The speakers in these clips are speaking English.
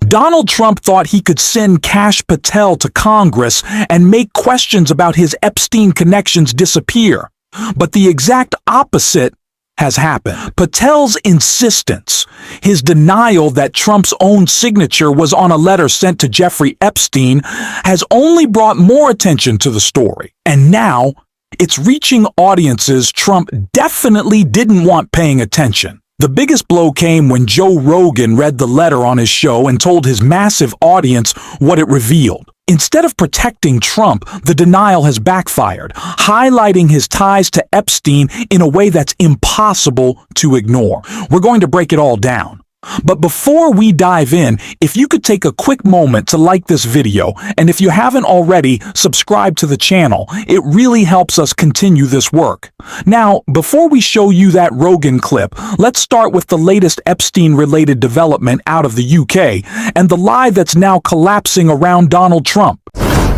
Donald Trump thought he could send Kash Patel to Congress and make questions about his Epstein connections disappear. But the exact opposite has happened. Patel's insistence, his denial that Trump's own signature was on a letter sent to Jeffrey Epstein, has only brought more attention to the story. And now, it's reaching audiences Trump definitely didn't want paying attention. The biggest blow came when Joe Rogan read the letter on his show and told his massive audience what it revealed. Instead of protecting Trump, the denial has backfired, highlighting his ties to Epstein in a way that's impossible to ignore. We're going to break it all down. But before we dive in, if you could take a quick moment to like this video, and if you haven't already, subscribe to the channel. It really helps us continue this work. Now, before we show you that Rogan clip, let's start with the latest Epstein-related development out of the UK, and the lie that's now collapsing around Donald Trump.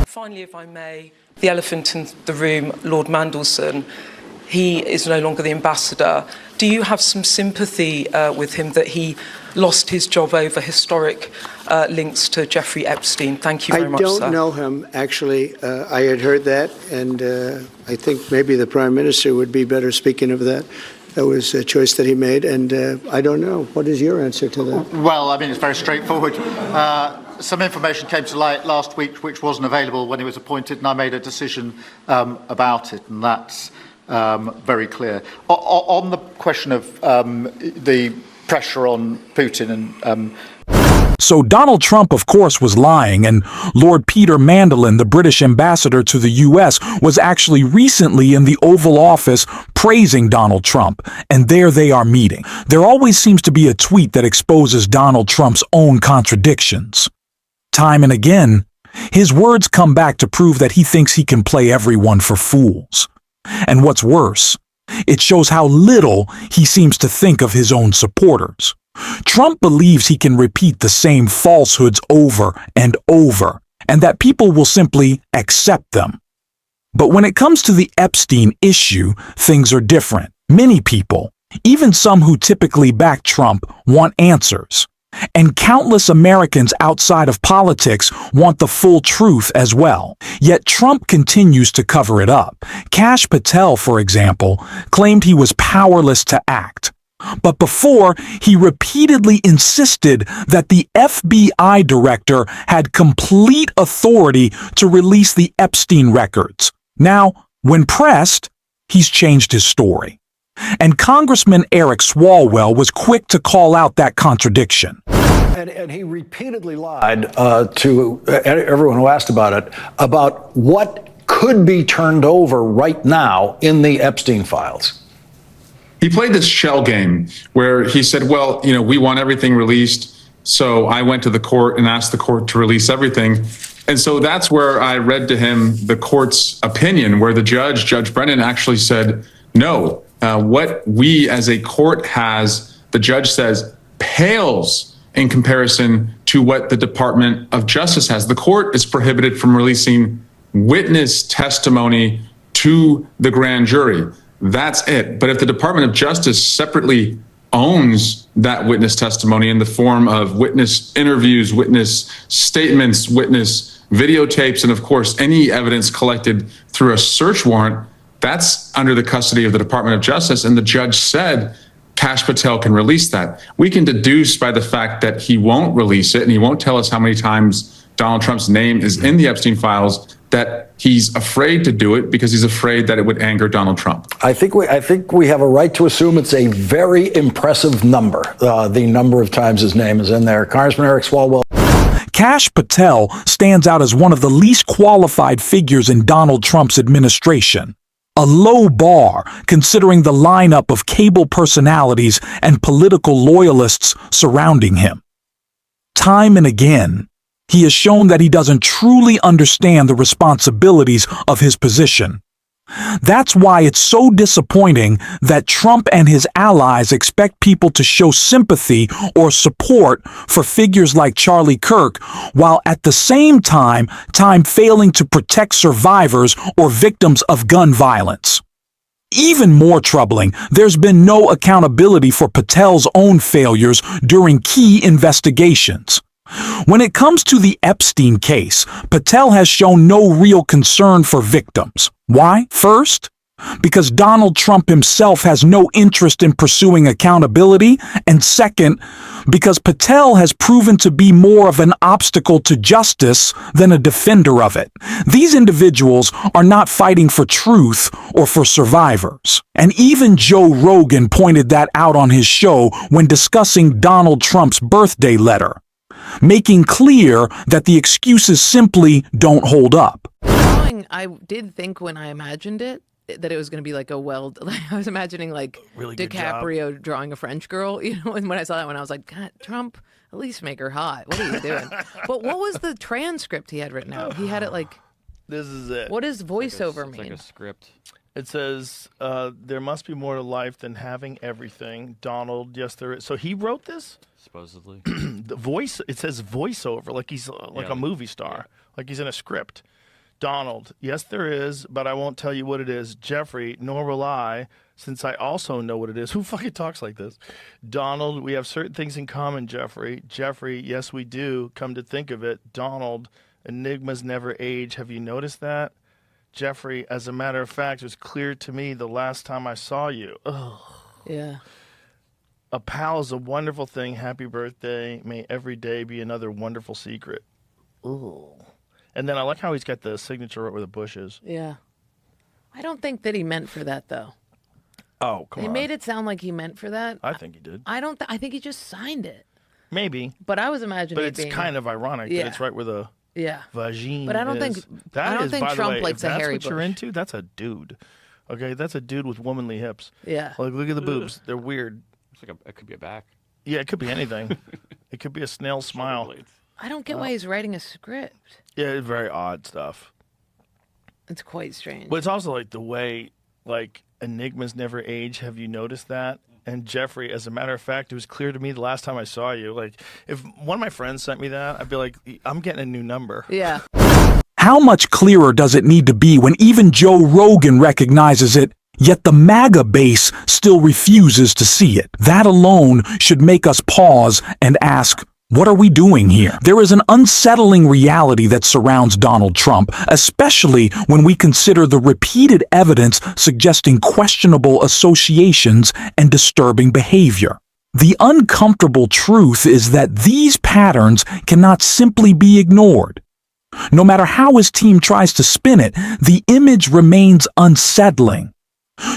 Finally, if I may, the elephant in the room, Lord Mandelson, he is no longer the ambassador. Do you have some sympathy with him that he lost his job over historic links to Jeffrey Epstein? Thank you very much, sir. I don't know him, actually. I had heard that, and I think maybe the Prime Minister would be better speaking of that. That was a choice that he made, and I don't know. What is your answer to that? Well, I mean, it's very straightforward. Some information came to light last week which wasn't available when he was appointed, and I made a decision about it, and that's very clear. On the question of the pressure on Putin and So Donald Trump, of course, was lying, and Lord Peter Mandelson, the British ambassador to the U.S., was actually recently in the Oval Office praising Donald Trump, and there they are meeting. There always seems to be a tweet that exposes Donald Trump's own contradictions. Time and again, his words come back to prove that he thinks he can play everyone for fools. And what's worse, it shows how little he seems to think of his own supporters. Trump believes he can repeat the same falsehoods over and over, and that people will simply accept them. But when it comes to the Epstein issue, things are different. Many people, even some who typically back Trump, want answers. And countless Americans outside of politics want the full truth as well. Yet Trump continues to cover it up. Kash Patel, for example, claimed he was powerless to act. But before, he repeatedly insisted that the FBI director had complete authority to release the Epstein records. Now, when pressed, he's changed his story. And Congressman Eric Swalwell was quick to call out that contradiction. And he repeatedly lied to everyone who asked about it, about what could be turned over right now in the Epstein files. He played this shell game where he said, well, you know, we want everything released. So I went to the court and asked the court to release everything. And so that's where I read to him the court's opinion, where the Judge Brennan, actually said, no, what we as a court has, the judge says, pales in comparison to what the Department of Justice has. The court is prohibited from releasing witness testimony to the grand jury. That's it. But if the Department of Justice separately owns that witness testimony in the form of witness interviews, witness statements, witness videotapes, and of course, any evidence collected through a search warrant, that's under the custody of the Department of Justice. And the judge said Kash Patel can release that. We can deduce by the fact that he won't release it and he won't tell us how many times Donald Trump's name is in the Epstein files, that he's afraid to do it because he's afraid that it would anger Donald Trump. I think we have a right to assume it's a very impressive number, the number of times his name is in there. Congressman Eric Swalwell. Kash Patel stands out as one of the least qualified figures in Donald Trump's administration. A low bar, considering the lineup of cable personalities and political loyalists surrounding him. Time and again, he has shown that he doesn't truly understand the responsibilities of his position. That's why it's so disappointing that Trump and his allies expect people to show sympathy or support for figures like Charlie Kirk, while at the same time failing to protect survivors or victims of gun violence. Even more troubling, there's been no accountability for Patel's own failures during key investigations. When it comes to the Epstein case, Patel has shown no real concern for victims. Why? First, because Donald Trump himself has no interest in pursuing accountability, and second, because Patel has proven to be more of an obstacle to justice than a defender of it. These individuals are not fighting for truth or for survivors. And even Joe Rogan pointed that out on his show when discussing Donald Trump's birthday letter, making clear that the excuses simply don't hold up. I did think when I imagined it that it was going to be like I was imagining like really DiCaprio drawing a French girl, and when I saw that one, I was like, God, Trump, at least make her hot. What are you doing? But what was the transcript he had written out? He had it like, this is it. What does voiceover mean? It's like a script. It says, there must be more to life than having everything. Donald, yes, there is. So he wrote this? Supposedly. The voice, it says voiceover, like he's like a movie star, like he's in a script. Donald, yes, there is, but I won't tell you what it is. Jeffrey, nor will I, since I also know what it is. Who fucking talks like this? Donald, we have certain things in common, Jeffrey. Jeffrey, yes, we do. Come to think of it. Donald, enigmas never age. Have you noticed that? Jeffrey, as a matter of fact, it was clear to me the last time I saw you. Ugh. Yeah. A pal is a wonderful thing. Happy birthday. May every day be another wonderful secret. Ooh. And then I like how he's got the signature right where the bush is. Yeah. I don't think that he meant for that, though. Oh, come on. They made it sound like he meant for that. I think he did. I think he just signed it. Maybe. But I was imagining But it it's being kind of ironic that it's right where the vagine But I don't is. think That I don't is, think by the Trump way, likes if a hairy that's what you're bush. into, that's a dude. Okay, that's a dude with womanly hips. Yeah. Like, look at the boobs. They're weird. It's like it could be a back. Yeah, it could be anything. It could be a snail smile. Blades. I don't get why he's writing a script. Yeah, it's very odd stuff. It's quite strange. But it's also like the way, like, enigmas never age. Have you noticed that? And Jeffrey, as a matter of fact, it was clear to me the last time I saw you. Like, if one of my friends sent me that, I'd be like, I'm getting a new number. Yeah. How much clearer does it need to be when even Joe Rogan recognizes it, yet the MAGA base still refuses to see it? That alone should make us pause and ask, what are we doing here? There is an unsettling reality that surrounds Donald Trump, especially when we consider the repeated evidence suggesting questionable associations and disturbing behavior. The uncomfortable truth is that these patterns cannot simply be ignored. No matter how his team tries to spin it, the image remains unsettling.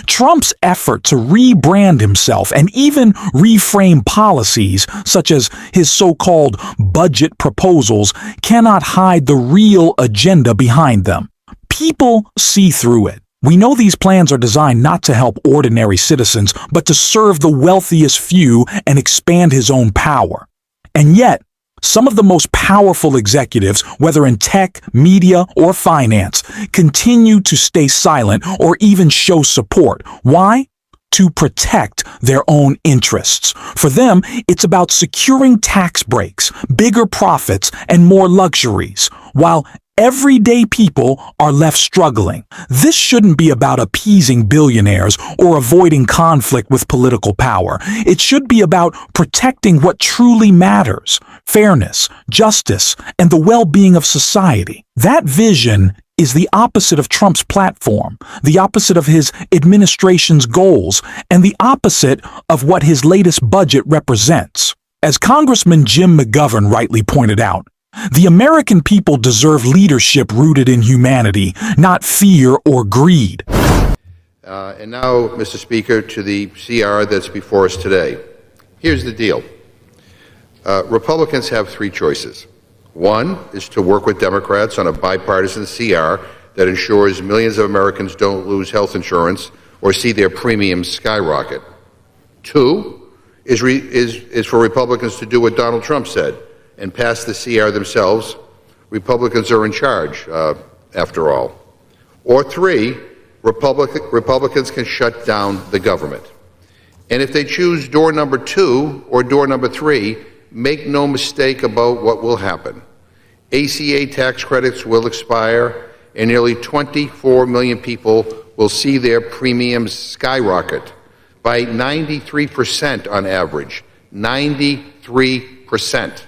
Trump's effort to rebrand himself and even reframe policies, such as his so-called budget proposals, cannot hide the real agenda behind them. People see through it. We know these plans are designed not to help ordinary citizens, but to serve the wealthiest few and expand his own power. And yet, some of the most powerful executives, whether in tech, media, or finance, continue to stay silent or even show support. Why? To protect their own interests. For them, it's about securing tax breaks, bigger profits, and more luxuries, while everyday people are left struggling. This shouldn't be about appeasing billionaires or avoiding conflict with political power. It should be about protecting what truly matters: fairness, justice, and the well-being of society. That vision is the opposite of Trump's platform, the opposite of his administration's goals, and the opposite of what his latest budget represents. As Congressman Jim McGovern rightly pointed out, the American people deserve leadership rooted in humanity, not fear or greed. And now, Mr. Speaker, to the CR that's before us today. Here's the deal. Republicans have three choices. One is to work with Democrats on a bipartisan CR that ensures millions of Americans don't lose health insurance or see their premiums skyrocket. Two is for Republicans to do what Donald Trump said and pass the CR themselves. Republicans are in charge, after all. Or three, Republicans can shut down the government. And if they choose door number 2 or door number 3, make no mistake about what will happen. ACA tax credits will expire, and nearly 24 million people will see their premiums skyrocket by 93% on average. 93%.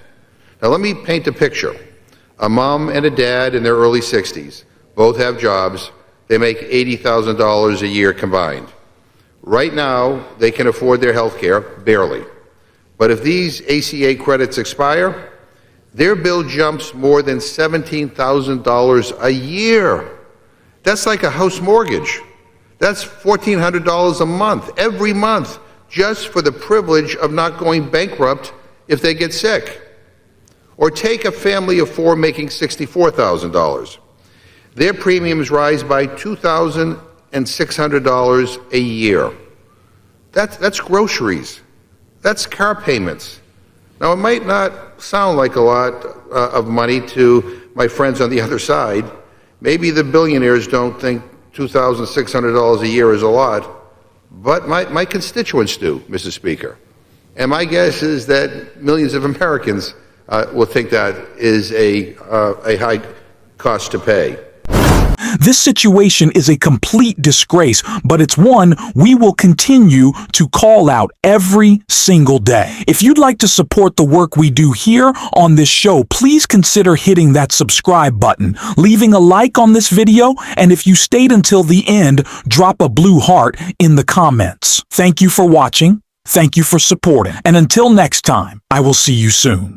Now, let me paint a picture. A mom and a dad in their early 60s, both have jobs. They make $80,000 a year combined. Right now, they can afford their health care, barely. But if these ACA credits expire, their bill jumps more than $17,000 a year. That's like a house mortgage. That's $1,400 a month, every month, just for the privilege of not going bankrupt if they get sick. Or take a family of four making $64,000. Their premiums rise by $2,600 a year. That's groceries. That's car payments. Now, it might not sound like a lot of money to my friends on the other side. Maybe the billionaires don't think $2,600 a year is a lot, but my constituents do, Mr. Speaker. And my guess is that millions of Americans will think that is a high cost to pay. This situation is a complete disgrace, but it's one we will continue to call out every single day. If you'd like to support the work we do here on this show, please consider hitting that subscribe button, leaving a like on this video, and if you stayed until the end, drop a blue heart in the comments. Thank you for watching. Thank you for supporting. And until next time, I will see you soon.